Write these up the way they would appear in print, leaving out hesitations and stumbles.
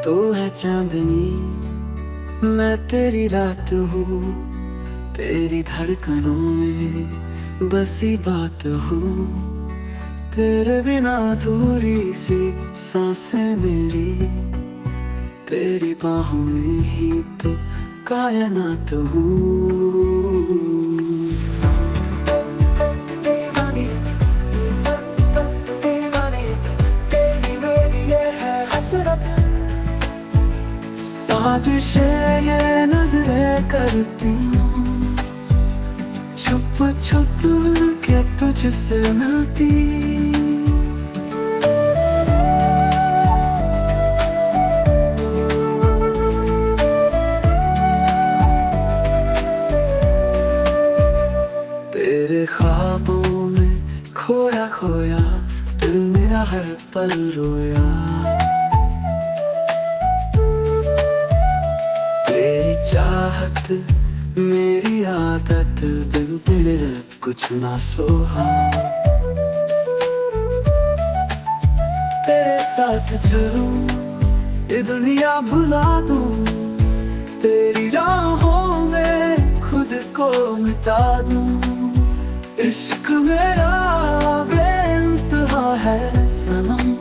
तू है चांदनी, मैं तेरी रात हूँ, तेरी धड़कनों में बसी बात हूँ। तेरे बिना अधूरी सी सांसें मेरी, तेरी बाहों में ही तो कायनात हूँ। साजिशें ये नजरें करती हूँ, छुप छुप के तुझसे मिलती। तेरे ख्वाबों में खोया खोया दिल मेरा हर पल रोया। चाहत मेरी आदत, दिल दिल कुछ ना सोहा। तेरे साथ चलूं ये दुनिया भुला दूं, तेरी राहों में खुद को मिटा दूं। इश्क मेरा बेइंतहा है सनम,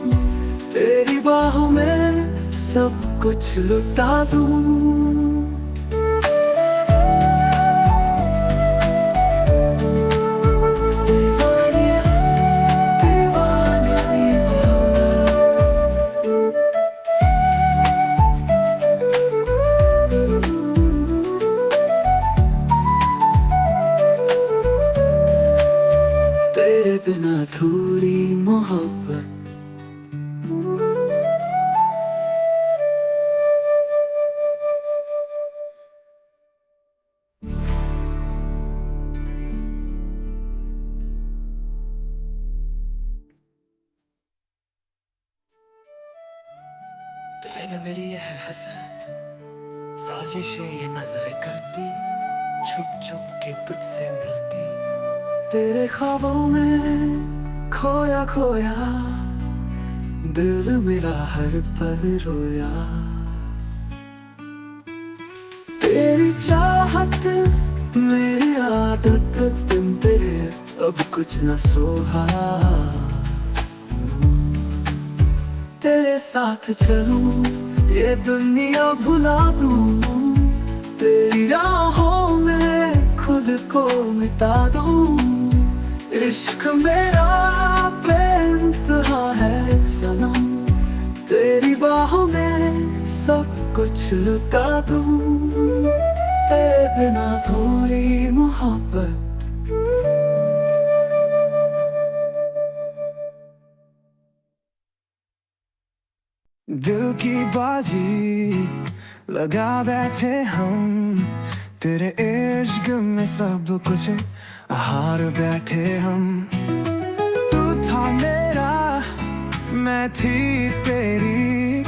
तेरी बाहों में सब कुछ लुटा दूं। तेरे बिना अधूरी मोहब्बत, तेरे मेरी ये है हसरत, साजिशें ये नजरें करती, छुप छुप के तुझसे मिलती। तेरे ख्वाबों में खोया खोया दिल मेरा हर पल रोया। तेरी चाहत मेरी आदत, तुम तेरे अब कुछ न सोहा। तेरे साथ चलूं ये दुनिया भुला दूं, तेरी राहों में खुद को मिटा दूं। इश्क मेरा बेइंतहा है सनम, तेरी बाहों में सब कुछ लुटा दूं। तेरे बिना थोड़ी मोहब्बत, दिल की बाजी लगा बैठे हम, तेरे इश्क में सब कुछ हार बैठे हम। तू था मेरा मैं थी तेरी,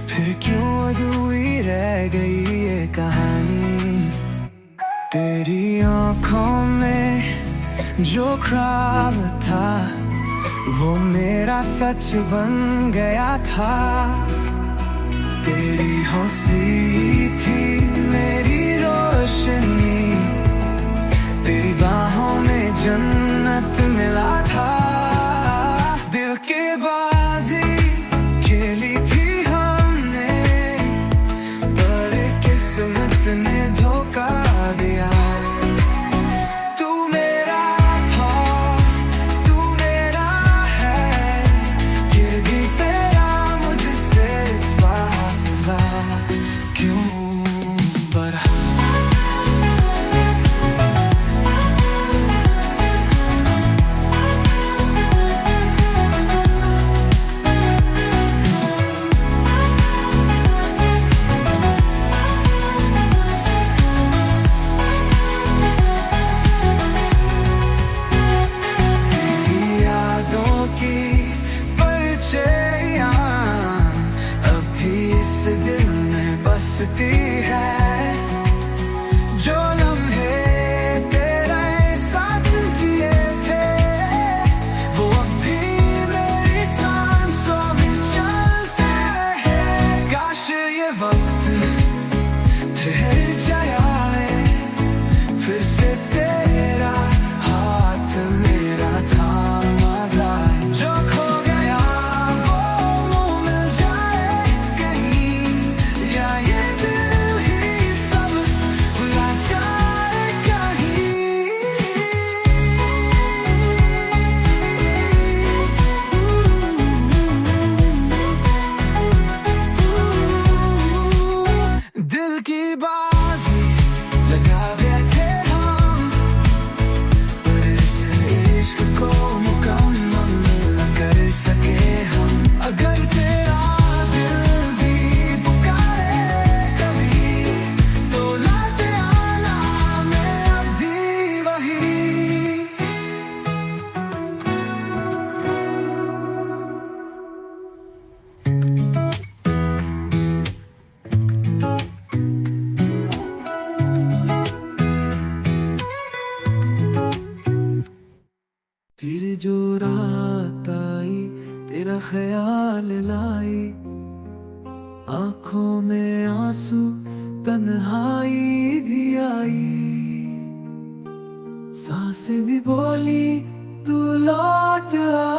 फिर क्यों अधूरी रह गई ये कहानी। तेरी आँखों में जो ख्वाब था, वो मेरा सच बन गया था। तेरी हंसी थी मेरी रोशनी, तेरी बाहों में जन्नत मिला था। दिल के बाजी खेली थी हमने, बड़े किस्मत ने धोखा दिया। तू मेरा था, तू मेरा है, फिर भी तेरा मुझसे फासला क्यों बढ़ा। फिर जो रात आई तेरा ख्याल लाई, आंखों में आंसू तन्हाई भी आई, सांसें भी बोली तू लौट आ,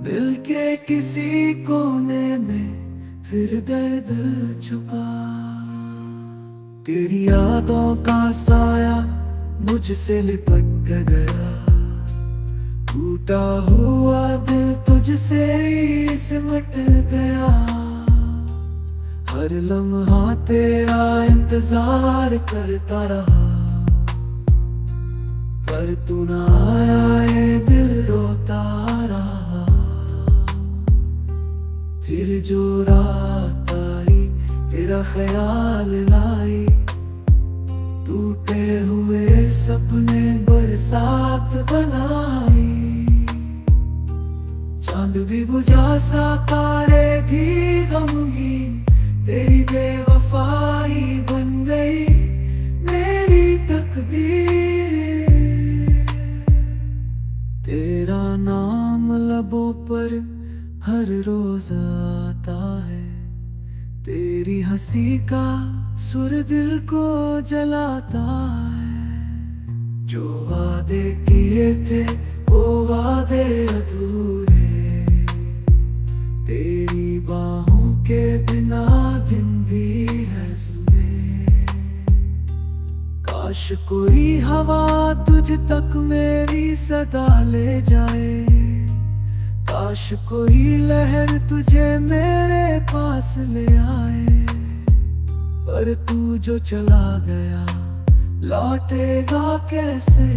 दिल के किसी कोने में फिर दर्द छुपा। तेरी यादों का साया मुझसे लिपट गया, टूटा हुआ दिल तुझसे ही सिमट गया। हर लम्हा तेरा इंतजार करता रहा, पर तू ना आया, ये दिल रोता रहा। फिर जो रात आई तेरा ख्याल लाई, टूटे हुए सपने बरसात बनाई। चांद भी बुझा सा तारे भी गमगीन, तेरी बेवफाई बन गई मेरी तकदीर। तेरा नाम लबों पर हर रोज आता है, तेरी हंसी का सुर दिल को जलाता है। जो वादे किए थे वो वादे अधूरे, तेरी बाहों के बिना दिन भी है सुने। काश कोई हवा तुझ तक मेरी सदा ले जाए, काश कोई लहर तुझे मेरे पास ले आए। पर तू जो चला गया लौटेगा कैसे।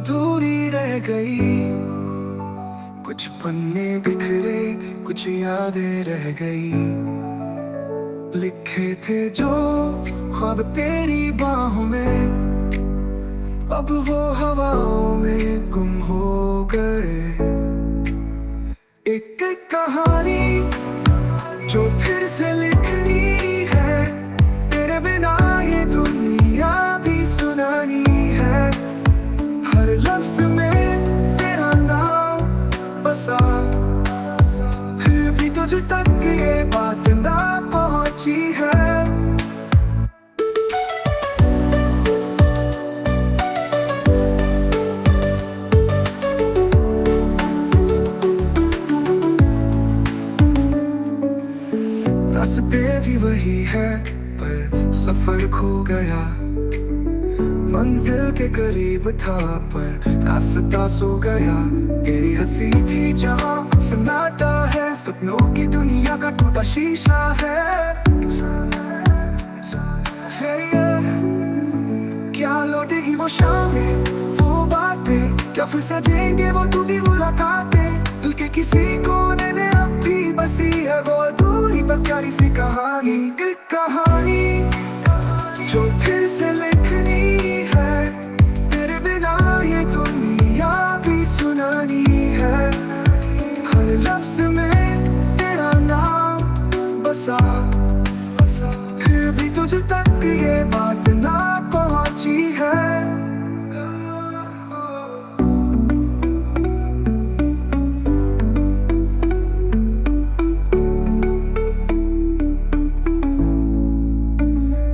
अधूरी रह गई। कुछ पन्ने बिखरे, कुछ यादें रह गई। लिखे थे जो ख्वाब तेरी बाहों में, अब वो हवाओं में गुम हो गए। एक एक कहानी जो फिर से लिखनी है, तेरे बिना ये दुनिया भी सुनानी है। हर लफ्ज में तेरा नाम बसा, फिर भी तुझ तक ये बात ना पहुंची है। रास्ते भी वही है पर सफर खो गया। मंजिल के करीब था पर रास्ता सो गया। तेरी हंसी थी जहाँ सन्नाटा है, सपनों की दुनिया का टूटा शीशा है। क्या लौटेगी वो शामें, वो बातें, क्या फिर सजेंगे वो टूटी मुलाकातें। दिल के किसी कोने में अब भी बसी है वो अधूरी पर प्यारी सी कहानी। एक कहानी जो फिर से लिखनी है, तेरे बिना ये दुनिया भी सुनानी है। हर लफ्ज में तेरा नाम बसा, फिर भी तुझ तक ये बात ना पहुंची है।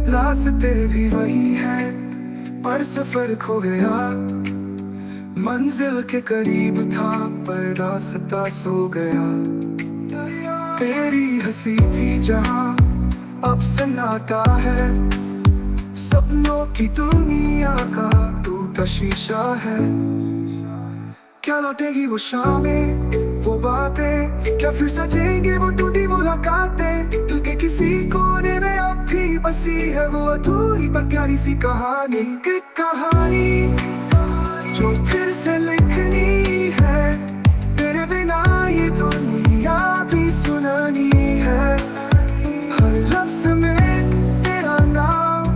रास्ते भी वही है पर सफर खो गया। मंजिल के करीब था पर रास्ता सो गया। तेरी हंसी थी जहाँ अब सन्नाटा है, सपनों की दुनिया का टूटा शीशा है। क्या लौटेगी वो शामें, वो बातें, क्या फिर सजेंगे वो टूटी मुलाकातें। दिल के किसी कोने में अब भी बसी है वो अधूरी पर प्यारी सी कहानी। एक कहानी जो फिर से लिखनी है, तेरे बिना ये दुनिया भी सुनानी है। हर लफ्ज में तेरा नाम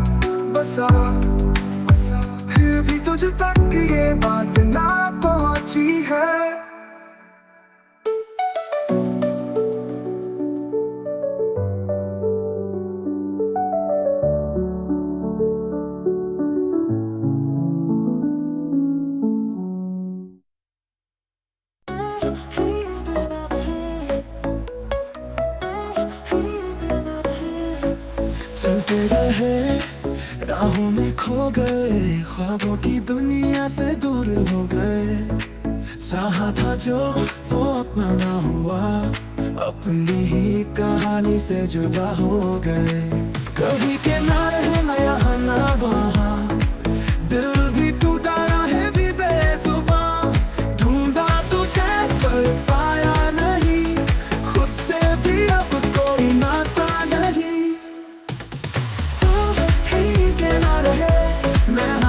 बसा, फिर भी तुझ तक ये बात ना पहुंची है। चलते रहे राहों में खो गए, ख्वाबों की दुनिया से दूर हो गए। चाहा था जो वो अपना ना हुआ, अपनी ही कहानी से जुदा हो गए। कभी किनारे ना यहाँ ना वहाँ, दिल भी टूटा रहे भी बेजुबां। ढूंढा तुझे पर पाया नहीं, खुद से भी अब कोई नाता नहीं।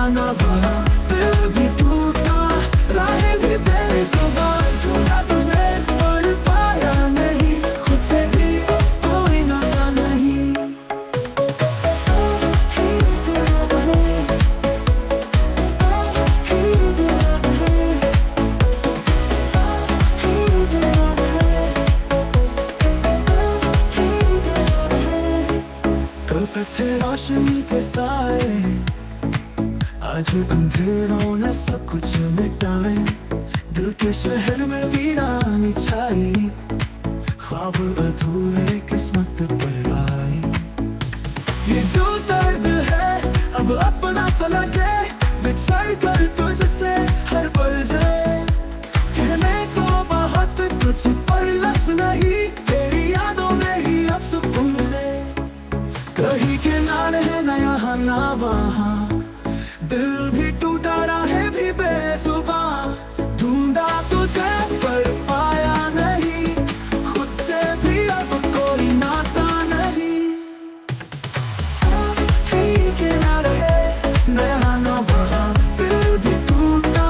ना वहाँ दिल भी टूटा रहे भी बेजुबां। ढूंढा तुझे पर पाया नहीं, खुद से भी कोई नाता नहीं। कल तक थे रोशनी के साए, आज अंधेरों ने सब कुछ मिटाए। दिल के शहर में वीरानी छाई, ख्वाब अधूरे किस्मत पर आए। ये जो दर्द है अब अपना सा लगे, बिछड़ कर तुझसे हर पल जाए। कहने को बहुत कुछ पर लफ्ज नहीं, तेरी यादों में ही अब सुकून है। कहीं किनारे है ना यहाँ ना वहाँ, दिल भी टूटा रहे भी बेजुबां। ढूंढा तुझे पर पाया नहीं, खुद से भी अब कोई नाता नहीं। किनारे ना यहाँ ना वहाँ, दिल भी टूटा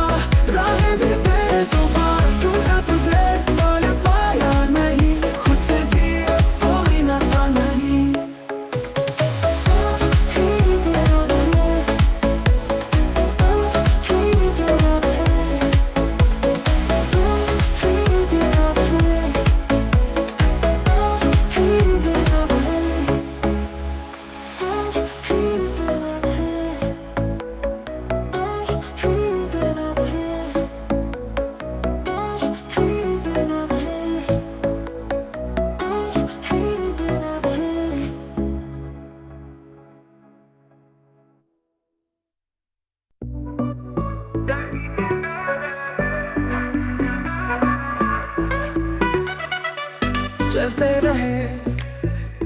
चलते रहे,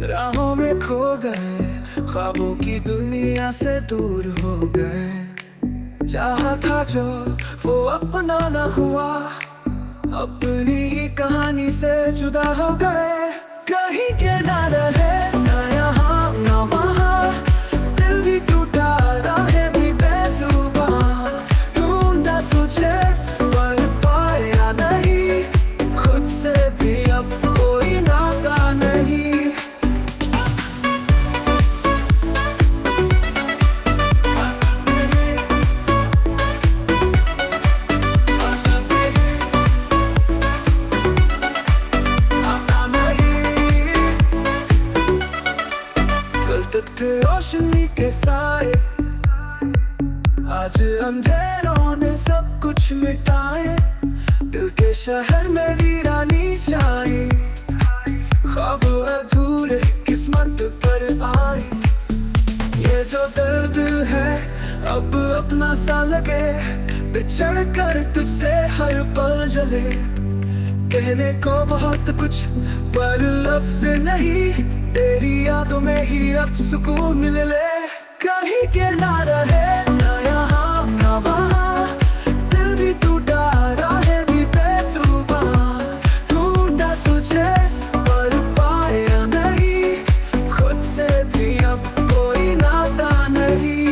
राहों में खो गए, ख्वाबों की दुनिया से दूर हो गए। चाहा था जो वो अपना न हुआ, अपनी ही कहानी से जुदा हो गए। कहीं के ना रहे, ना यहाँ ना वहाँ, दिल भी टूटा, राहें भी बेजुबां। ढूंढा तुझे पर पाया नहीं, खुद से भी अब कोई नाता नहीं। रोशनी के साए, आज अंधेरों ने सब कुछ मिटाए। दिल के शहर में वीरानी छाई, ख्वाब अधूरे किस्मत पर आए। ये जो दर्द है अब अपना सा लगे, बिछड़ कर तुझसे हर पल जले। कहने को बहुत कुछ पर लफ्ज नहीं, तेरी यादों में ही अब सुकून मिल ले। कहीं के ना रहे, ना यहाँ ना वहाँ, दिल भी टूटा, राहें भी बेजुबां। ढूंढा तुझे पर पाया नहीं, खुद से भी अब कोई नाता नहीं।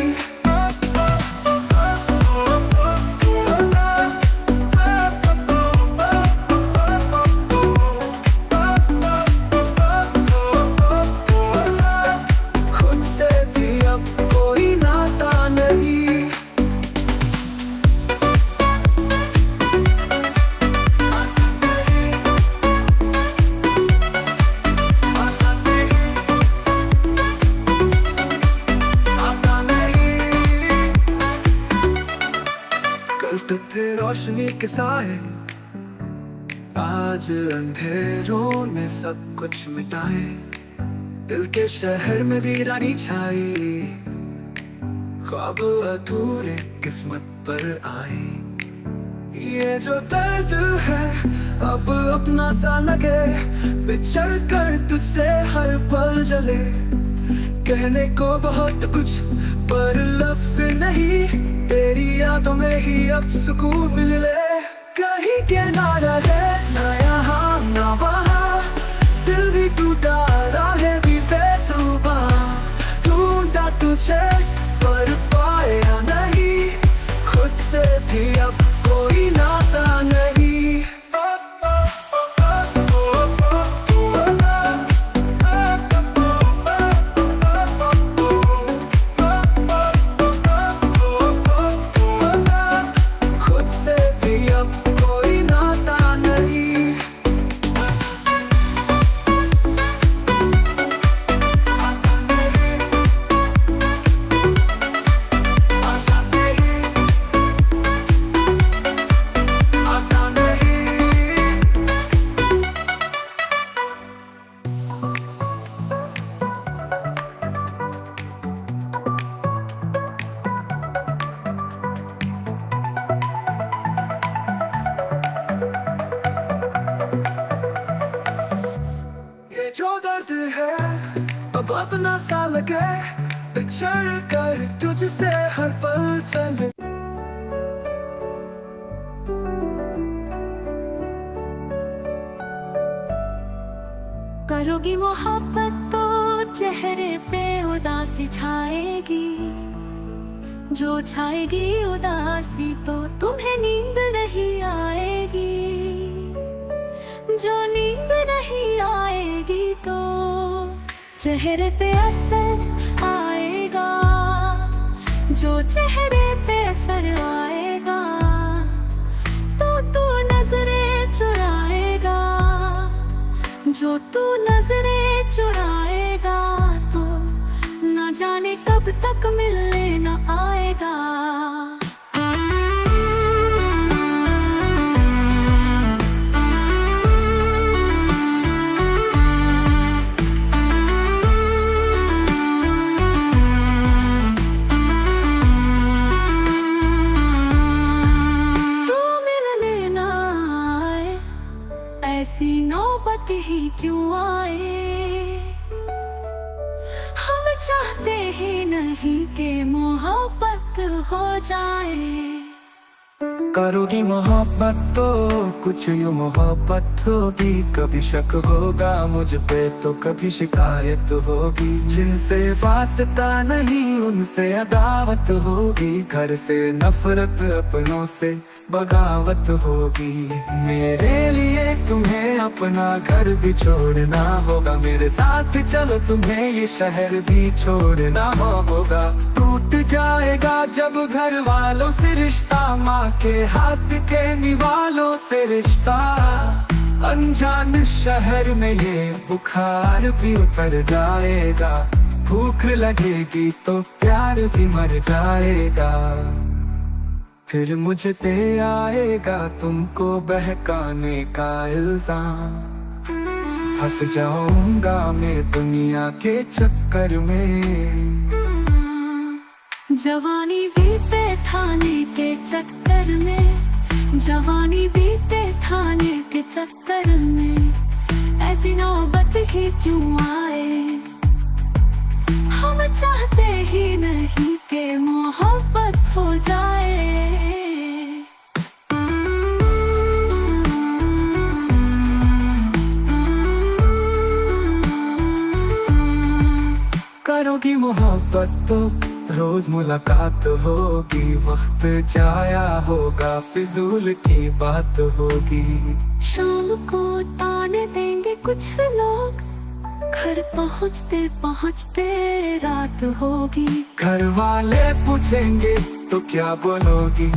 तो थे रोशनी के साए, आज अंधेरों ने सब कुछ मिटाए। दिल के शहर में वीरानी छाई, ख्वाब अधूरे किस्मत पर आए। ये जो दर्द है अब अपना सा लगे, बिछड़ कर तुझसे हर पल जले। कहने को बहुत कुछ पर लफ्ज नहीं, तेरी यादों में ही अब सुकून मिल ले। कहीं के ना रहे, ना यहाँ ना वहाँ, दिल भी टूटा, राहें भी बेजुबां। ढूंढा तुझे पर पाया नहीं, खुद से भी अब कोई नाता नहीं। जो दर्द है अब अपना सा लगे, बिछड़ कर तुझसे हर पल चले। करोगी मोहब्बत तो चेहरे पे उदासी छाएगी, जो छाएगी उदासी तो तुम्हें नींद नहीं आएगी। जो नींद नहीं आएगी तो चेहरे पे असर आएगा, जो चेहरे पे असर आएगा तो तू नजरें चुराएगा। जो तू नजरें चुराएगा तो न जाने कब तक मिलने न आएगा। ऐसी नौबत बात ही क्यों आए। हम चाहते ही नहीं कि मोहब्बत हो जाए। करोगी मोहब्बत तो कुछ यूं मोहब्बत होगी, कभी शक होगा मुझ पे तो कभी शिकायत होगी। जिनसे वास्ता नहीं उनसे अदावत होगी, घर से नफरत अपनों से बगावत होगी। मेरे लिए तुम्हें अपना घर भी छोड़ना होगा, मेरे साथ चलो तुम्हें ये शहर भी छोड़ना होगा। टूट जाएगा जब घर वालों से रिश्ता, माँ के हाथ के निवालों से रिश्ता। अनजान शहर में ये बुखार भी उतर जाएगा, भूख लगेगी तो प्यार भी मर जाएगा। फिर मुझे दे आएगा तुमको बहकाने का इल्जाम, फंस जाऊंगा मैं दुनिया के चक्कर में। जवानी बीते थाने के चक्कर में, जवानी बीते थाने के चक्कर में, ऐसी नौबत ही क्यों आए। हम चाहते ही नहीं कि मोहब्बत हो जाए। करोगी मोहब्बत तो रोज मुलाकात होगी, वक्त जाया होगा फिजूल की बात होगी। शाम को ताने देंगे कुछ लोग, घर पहुँचते पहुँचते रात होगी। घर वाले पूछेंगे तो क्या बोलोगी,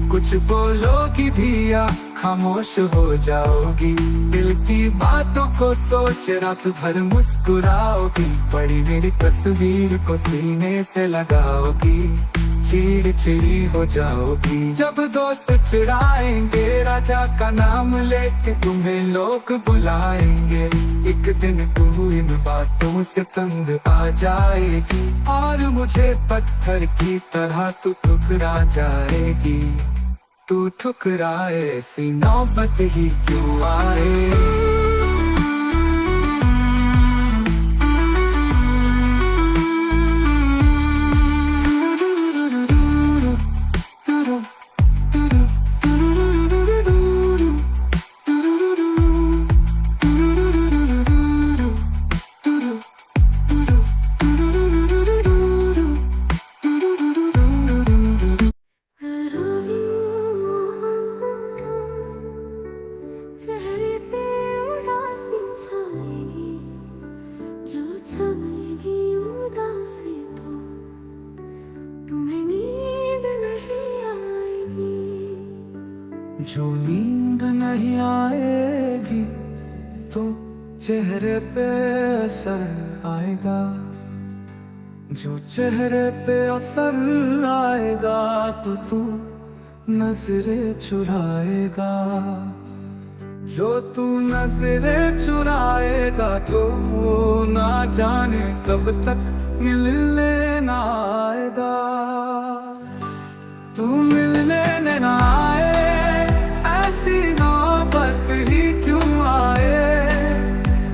कुछ बोलोगी भी या खामोश हो जाओगी। दिल की बातों को सोच रात भर मुस्कुराओगी, बड़ी मेरी तस्वीर को सीने से लगाओगी। चिड़चिड़ी हो जाओगी जब दोस्त चिढ़ाएंगे, राजा का नाम लेके तुम्हें लोग बुलाएंगे। एक दिन तू इन बातों से तंग आ जाएगी, और मुझे पत्थर की तरह तू ठुकरा जाएगी। तू ठुकराए ऐसी नौबत ही क्यों आए। चेहरे पे उदासी छाएगी, जो छाएगी उदासी तो तुम्हें नींद नहीं आएगी। जो नींद नहीं आएगी तो चेहरे पे असर आएगा, जो चेहरे पे असर आएगा तो तू नजरें चुराएगा। जो तू नजरें चुराएगा तो वो ना जाने कब तक मिलने ना आएगा। तू मिलने ना आए, ऐसी नौबत ही क्यों आए।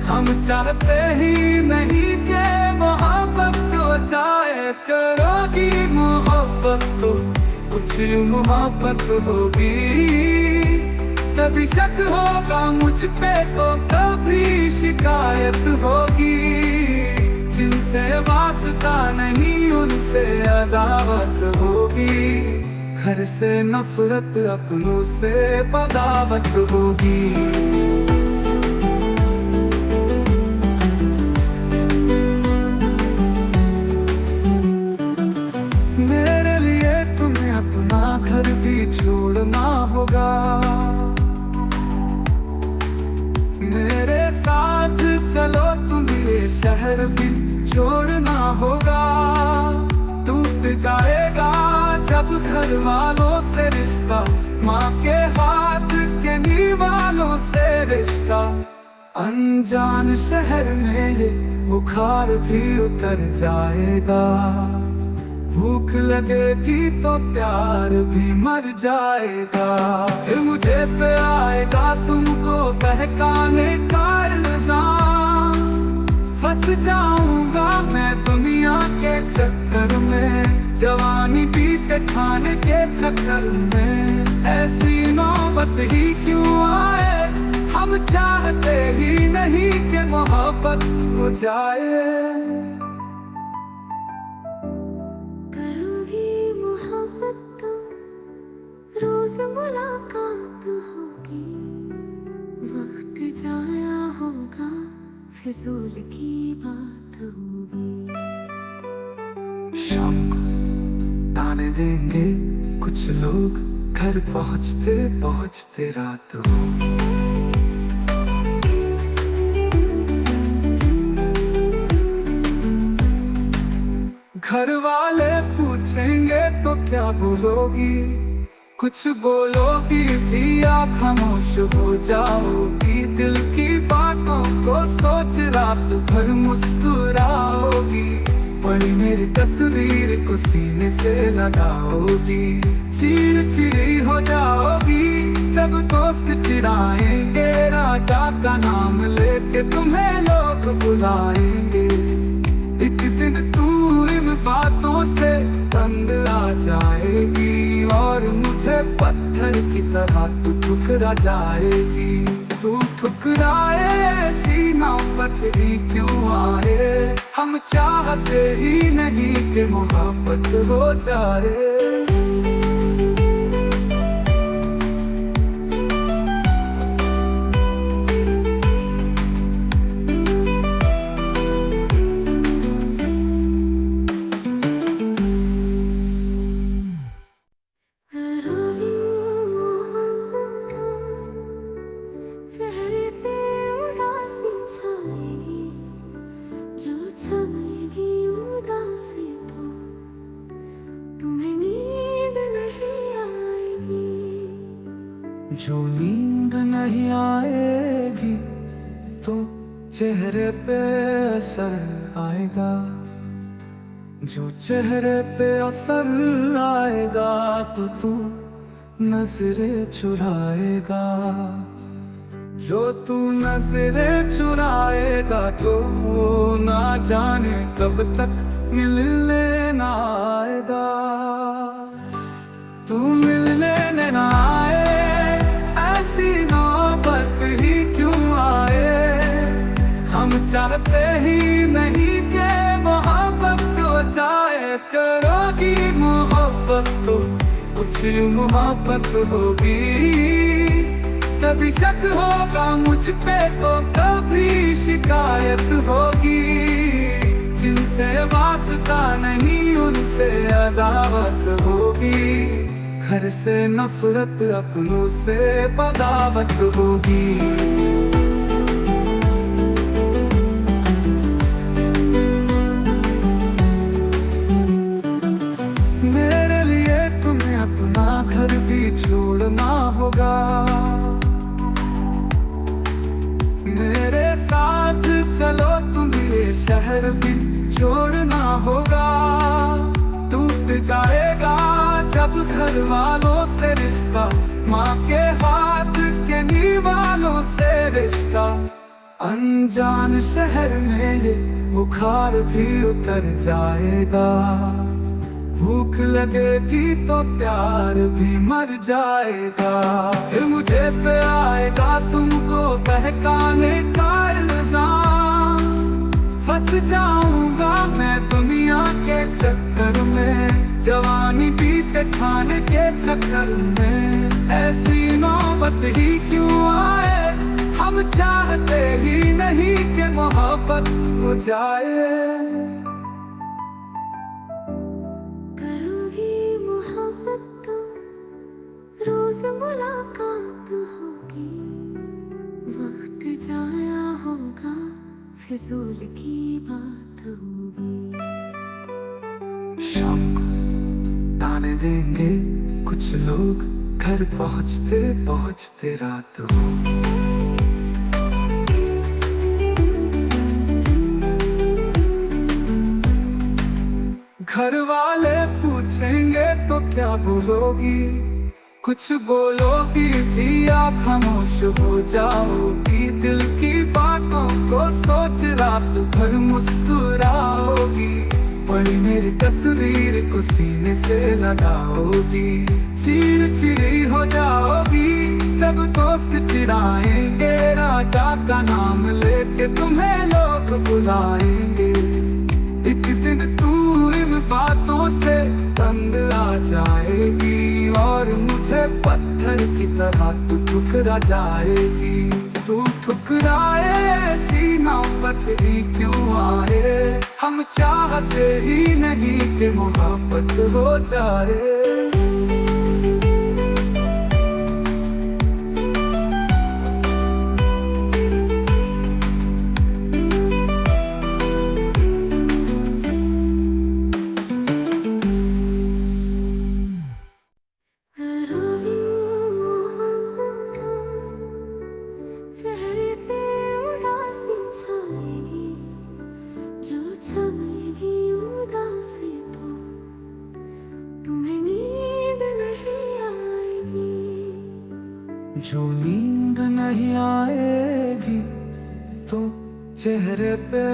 हम चाहते ही नहीं कि मोहब्बत हो जाए। करोगी मोहब्बत तो कुछ मोहब्बत होगी, कभी शक होगा मुझ पे तो कभी शिकायत होगी। जिनसे वास्ता नहीं उनसे अदावत होगी, घर से नफरत अपनों से बगावत होगी। मेरे लिए तुम्हें अपना घर भी छोड़ना होगा, मेरे साथ चलो तुम्हें शहर भी छोड़ना होगा। टूट जाएगा जब घर वालों से रिश्ता, माँ के हाथ के निवालों से रिश्ता। अनजान शहर में ये बुखार भी उतर जाएगा, भूख लगेगी तो प्यार भी मर जाएगा। फिर मुझे पे आएगा तुमको बहकाने का इल्जाम। फंस जाऊंगा मैं दुनिया के चक्कर में, जवानी बीते खाने के चक्कर में। ऐसी नौबत ही क्यों आए, हम चाहते ही नहीं कि मोहब्बत हो जाए। करोगी मोहब्बत तो रोज मुलाकात होगी, वक्त जाया होगा फिजूल की बात होगी। शाम को ताने देंगे कुछ लोग, घर पहुँचते पहुँचते रात होगी। घर वाले पूछेंगे तो क्या बोलोगी, कुछ बोलोगी भी या खामोश हो जाओगी। दिल की बातों को सोच रात भर मुस्कुराओगी, पड़ी मेरी तस्वीर को सीने से लगाओगी। चिड़चिड़ी हो जाओगी जब दोस्त चिढ़ाएंगे, राजा का नाम लेके तुम्हें लोग बुलाएंगे। एक दिन तू इन बातों से तंग आ जाएगी, और मुझे पत्थर की तरह तू ठुकरा जाएगी। तू ठुकराए सीना पर ही क्यों आए, हम चाहते ही नहीं कि मोहब्बत हो जाए। चेहरे पे उदासी छाएगी, जो छाएगी उदासी तो तुम्हें नींद नहीं आएगी। जो नींद नहीं आएगी तो चेहरे पे असर आएगा, जो चेहरे पे असर आएगा तो तू नजरें चुराएगा। जो तू नजरें चुराएगा तो ना जाने कब तक मिलने ना आएगा। तू मिलने ना आए, ऐसी नौबत ही क्यों आए, हम चाहते ही नहीं कि मोहब्बत हो जाए। करोगी मोहब्बत तो कुछ मोहब्बत होगी, कभी शक होगा मुझ पे तो कभी शिकायत होगी। जिनसे वास्ता नहीं उनसे अदावत होगी, घर से नफरत अपनों से बगावत होगी। मेरे लिए तुम्हें अपना घर भी छोड़ना होगा, मेरे साथ चलो तुम्हें शहर भी छोड़ना होगा। टूट जाएगा जब घर वालों से रिश्ता, माँ के हाथ के निवालों से रिश्ता। अनजान शहर में ये बुखार भी उतर जाएगा, भूख लगेगी तो प्यार भी मर जाएगा। फिर मुझे पे आएगा तुमको बहकाने का इल्जाम। फंस जाऊंगा मैं दुनिया के चक्कर में, जवानी बीते खाने के चक्कर में। ऐसी नौबत ही क्यों आए, हम चाहते ही नहीं कि मोहब्बत हो जाए। रोज मुलाकात होगी, वक्त जाया होगा फिजूल की बात होगी। शाम को ताने देंगे कुछ लोग, घर पहुँचते पहुँचते रात होगी। घर वाले क्या बोलोगी, कुछ बोलोगी भी आप खामोश हो जाओगी। दिल की बातों को सोच रात भर मुस्कुराओगी। पड़ी मेरी तस्वीर को सीने से लगाओगी। चिड़चिड़ी हो जाओगी जब दोस्त चिढ़ाएंगे। राजा का नाम लेके तुम्हें लोग बुलाएंगे। एक दिन तू इन बातों से तंग आ जाएगी और मुझे पत्थर की तरह तू ठुकरा जाएगी। तू ठुकराए ऐसी नौबत ही क्यों आए, हम चाहते ही नहीं कि मोहब्बत हो जाए। चेहरे पे उदासी छाएगी, जो छाएगी उदासी तो तुम्हें नींद नहीं आएगी। जो नींद नहीं आएगी तो चेहरे पे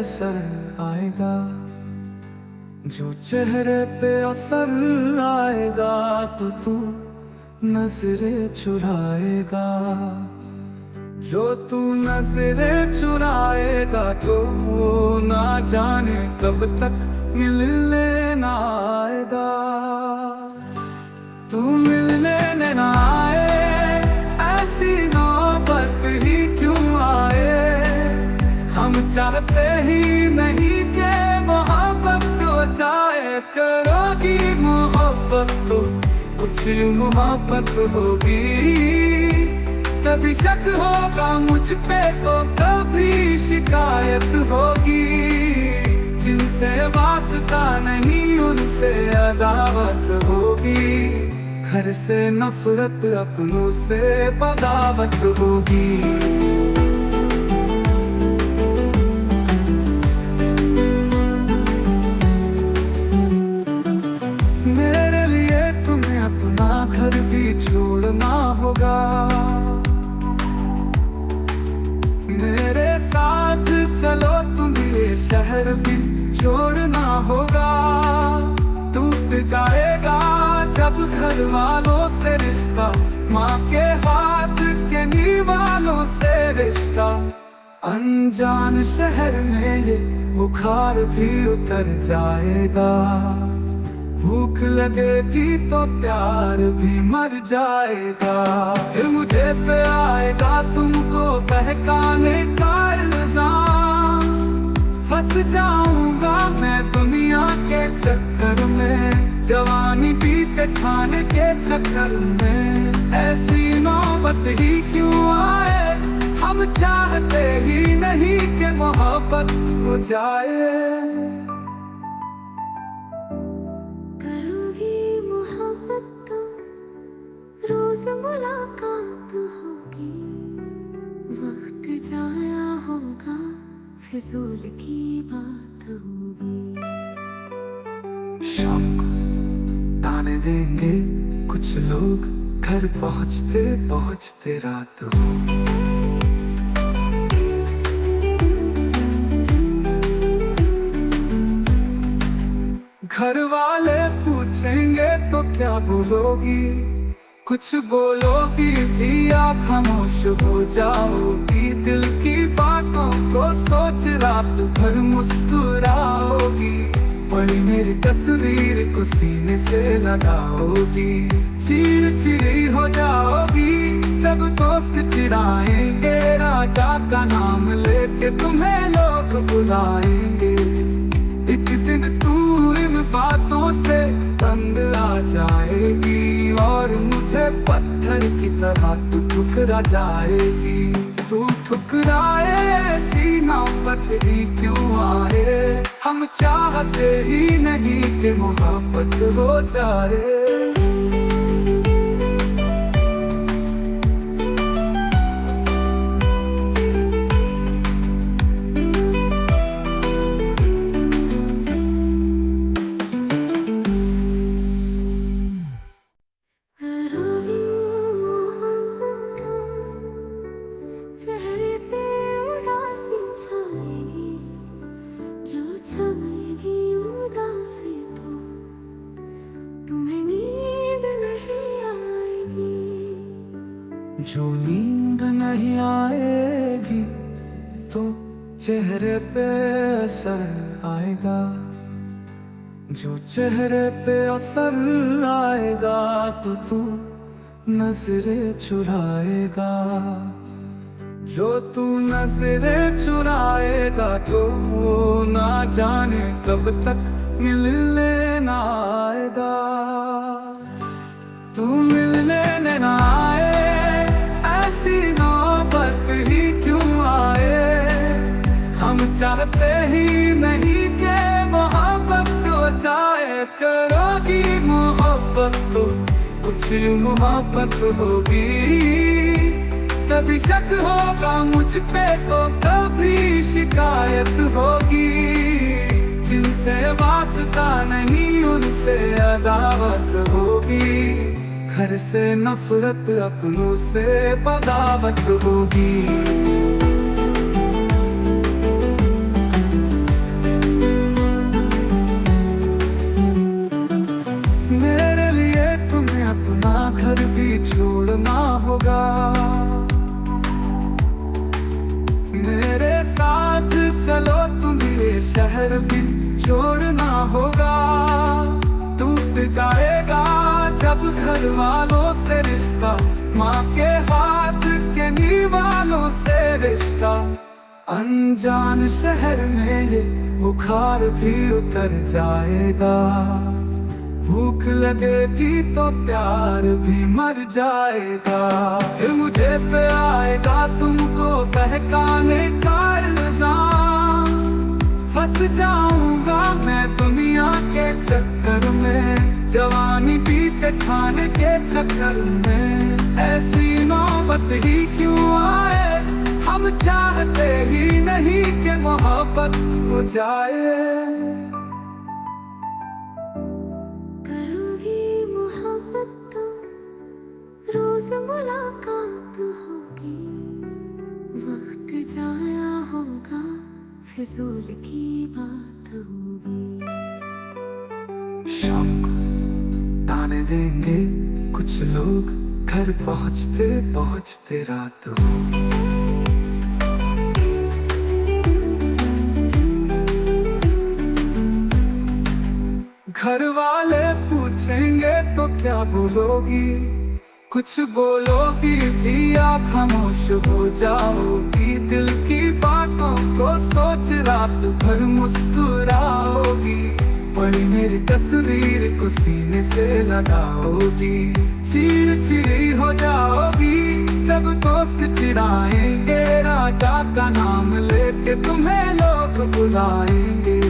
असर आएगा। जो चेहरे पे असर आएगा तो तू नजरें चुराएगा। जो तू नजरें चुराएगा तो ना जाने कब तक मिलने ना आएगा। तू मिलने ना आए, ऐसी नौबत ही क्यों आए। हम चाहते ही नहीं कि मोहब्बत हो जाए। करोगी मोहब्बत तो कुछ मोहब्बत होगी। कभी शक होगा मुझ पे तो कभी शिकायत होगी। जिनसे वास्ता नहीं उनसे अदावत होगी। घर से नफरत अपनों से बगावत होगी। मेरे लिए तुम्हें अपना घर भी छोड़ना होगा। मेरे साथ चलो तुम्हें ये शहर भी छोड़ना होगा। टूट जाएगा जब घर वालों से रिश्ता, माँ के हाथ के निवालों से रिश्ता। अनजान शहर में ये बुखार भी उतर जाएगा। भूख लगेगी तो प्यार भी मर जाएगा। फिर मुझे पे आएगा तुमको बहकाने का इल्जाम। फंस जाऊंगा मैं दुनिया के चक्कर में, जवानी बीते खाने के चक्कर में। ऐसी नौबत ही क्यों आए, हम चाहते ही नहीं कि मोहब्बत हो जाए। रोज मुलाकात होगी, वक्त जाया होगा, फिजूल की बात होगी। शाम को ताने देंगे कुछ लोग, घर पहुँचते पहुँचते रात होगी। घर वाले पूछेंगे तो क्या बोलोगी, कुछ बोलोगी भी आप खामोश हो जाओगी। दिल की बातों को सोच रात भर मुस्कुराओगी। पड़ी मेरी तस्वीर को सीने से लगाओगी। चिड़चिड़ी हो जाओगी जब दोस्त चिढ़ाएंगे। राजा का नाम लेके तुम्हें लोग बुलाएंगे। एक दिन तू इन बातों से तंग आ जाएगी और मुझे पत्थर की तरह तू ठुकरा जाएगी। तू ठुकराए ऐसी नौबत ही क्यों आए, हम चाहते ही नहीं कि मोहब्बत हो जाए। नींद नहीं आएगी तो चेहरे पे असर आएगा, जो चेहरे पे असर आएगा तो तू नजरें चुराएगा, जो तू नजरें चुराएगा तो ना जाने कब तक मिलने ना आएगा। तू मिलने ना आए, ऐसी नौबत ही क्यों आए, हम चाहते ही नहीं कि मोहब्बत हो जाए। करोगी मोहब्बत तो कुछ मोहब्बत होगी, कभी शक होगा मुझ पे तो कभी शिकायत होगी, जिनसे वास्ता नहीं उनसे अदावत होगी, घर से नफरत अपनों से बगावत होगी। मेरे लिए तुम्हें अपना घर भी छोड़ना होगा, मेरे साथ चलो तुम्हें शहर भी छोड़ना होगा। टूट जाएगा जब घर वालों से रिश्ता, माँ के हाथ के निवालों से रिश्ता, अनजान शहर में ये बुखार भी उतर जाएगा, भूख लगेगी तो प्यार भी मर जाएगा। फिर मुझे पे आएगा तुमको बहकाने का इल्जाम, फंस जाऊंगा मैं दुनिया के चक्कर में, जवानी बीते खाने के चक्कर में। ऐसी नौबत ही क्यों आए, हम चाहते ही नहीं कि मोहब्बत हो जाए। रोज मुलाकात होगी, वक्त जाया होगा, फिजूल की बात होगी। शाम को ताने देंगे कुछ लोग, घर पहुंचते पहुंचते रात होगी। घर वाले पूछेंगे तो क्या बोलोगी, कुछ बोलोगी भी या खामोश हो जाओगी, दिल की बातों को सोच रात भर मुस्कुराओगी, पड़ी मेरी तस्वीर को सीने से लगाओगी, चिड़चिड़ी हो जाओगी जब दोस्त चिढ़ाएंगे, राजा का नाम लेके तुम्हें लोग बुलाएंगे।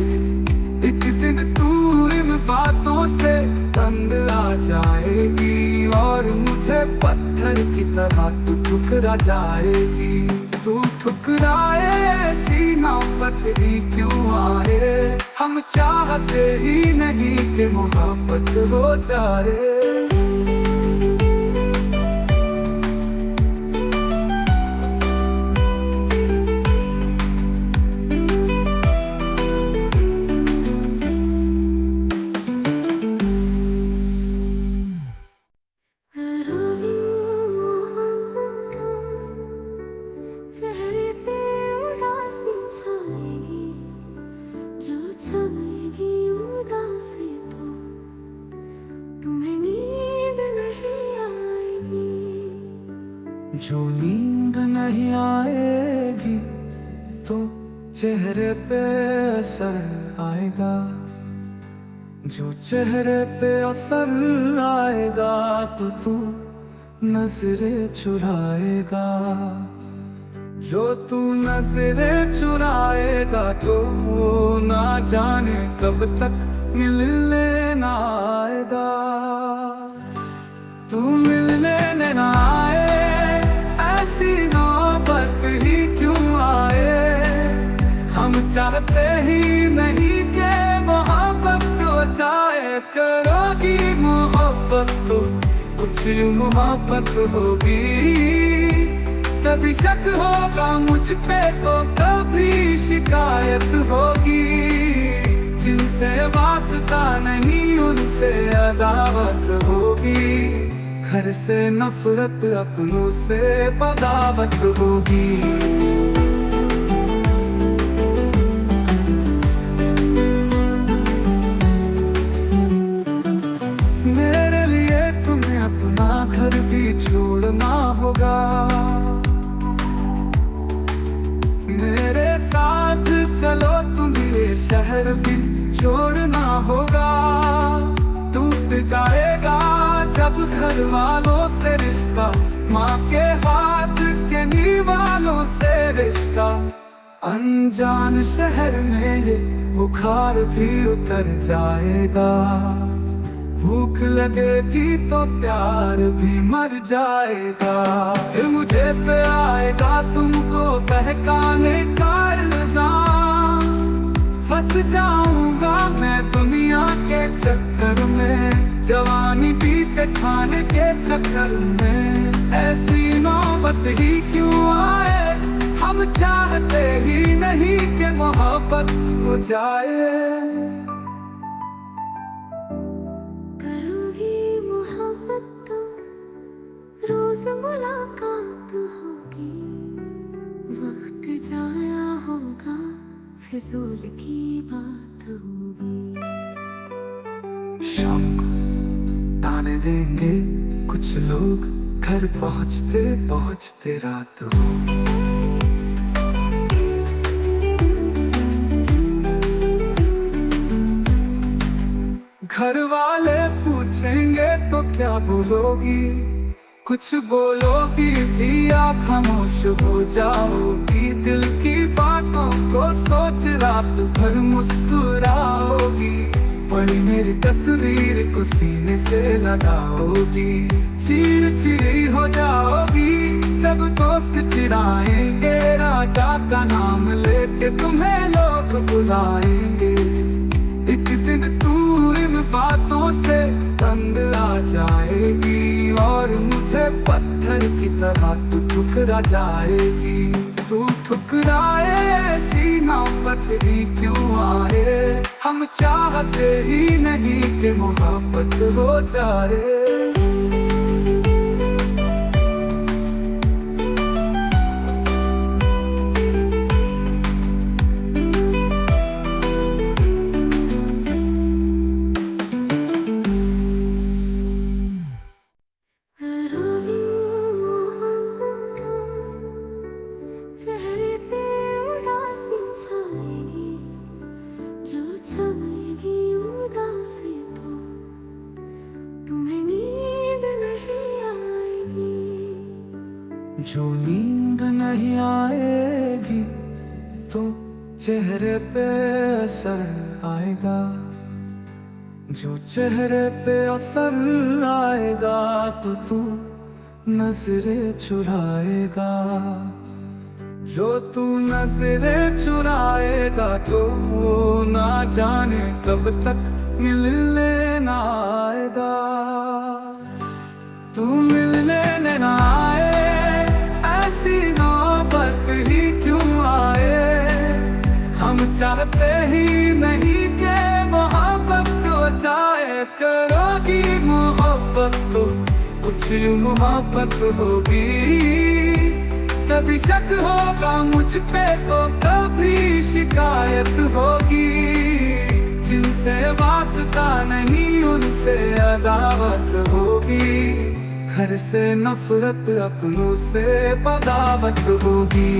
एक दिन तू इन बातों से तंग आ जाएगी और मुझे पत्थर की तरह तू ठुकरा जाएगी। तू ठुकराए ऐसी नौबत ही क्यों आए, हम चाहते ही नहीं कि मोहब्बत हो जाए। चेहरे पे उदासी छाएगी, जो छाएगी उदासी तो तुम्हें नींद नहीं आएगी। जो नींद नहीं आएगी तो चेहरे पे असर आएगा, जो चेहरे पे असर आएगा तो तू नजरें चुराएगा, जो तू नजरें चुराएगा तो ना जाने कब तक मिलने ना आएगा। तू मिलने ना आए, ऐसी नौबत ही क्यों आए, हम चाहते ही नहीं कि मोहब्बत हो जाए। करोगी मोहब्बत तो कुछ मोहब्बत होगी, कभी शक होगा मुझ पे तो कभी शिकायत होगी, जिनसे वास्ता नहीं उनसे अदावत होगी, घर से नफरत अपनों से बगावत होगी। मेरे लिए तुम्हें अपना घर भी छोड़ना होगा, मेरे साथ चलो तुम्हें ये शहर भी छोड़ना होगा। टूट जाएगा जब घर वालों से रिश्ता, माँ के हाथ के निवालों से रिश्ता। अनजान शहर में ये बुखार भी उतर जाएगा, भूख लगेगी तो प्यार भी मर जाएगा। फिर मुझे पे आएगा तुमको बहकाने का इल्जाम, फंस जाऊंगा मैं दुनिया के चक्कर में, जवानी पीते खाने के चक्कर में। ऐसी नौबत ही क्यों आए, हम चाहते ही नहीं कि मोहब्बत हो जाए। रोज मुलाकात होगी, वक्त जाया होगा, फिजूल की बात होगी। शाम को ताने देंगे कुछ लोग, घर पहुँचते पहुँचते रात होगी। घर वाले पूछेंगे तो क्या बोलोगी, कुछ बोलोगी भी आप खामोश हो जाओगी। दिल की बातों को सोच रात भर मुस्कुराओगी, पड़ी मेरी तस्वीर को सीने से लगाओगी। चिड़चिड़ी हो जाओगी जब दोस्त चिढ़ाएंगे, राजा का नाम लेके तुम्हें लोग बुलाएंगे। एक दिन तू इन बातों से तंग आ जाएगी, और मुझे पत्थर की तरह तू ठुकरा जाएगी। तू ठुकराए ऐसी नौबत ही क्यों आए, हम चाहते ही नहीं कि मोहब्बत हो जाए। चेहरे पे उदासी छाएगी, जो छाएगी उदासी तो तुम्हें नींद नहीं आएगी। जो नींद नहीं आएगी तो चेहरे पे असर आएगा, जो चेहरे पे असर आएगा तो तू नजरें चुराएगा। जो तू नजरें चुराएगा तो ना जाने कब तक मिलने ना आएगा। तू मिलने ना आए, ऐसी नौबत ही क्यों आए, हम चाहते ही नहीं कि मोहब्बत हो जाए। करोगी मोहब्बत तो कुछ मोहब्बत होगी, कभी शक होगा मुझ पे तो कभी शिकायत होगी। जिनसे वास्ता नहीं उनसे अदावत होगी, घर से नफरत अपनों से बगावत होगी।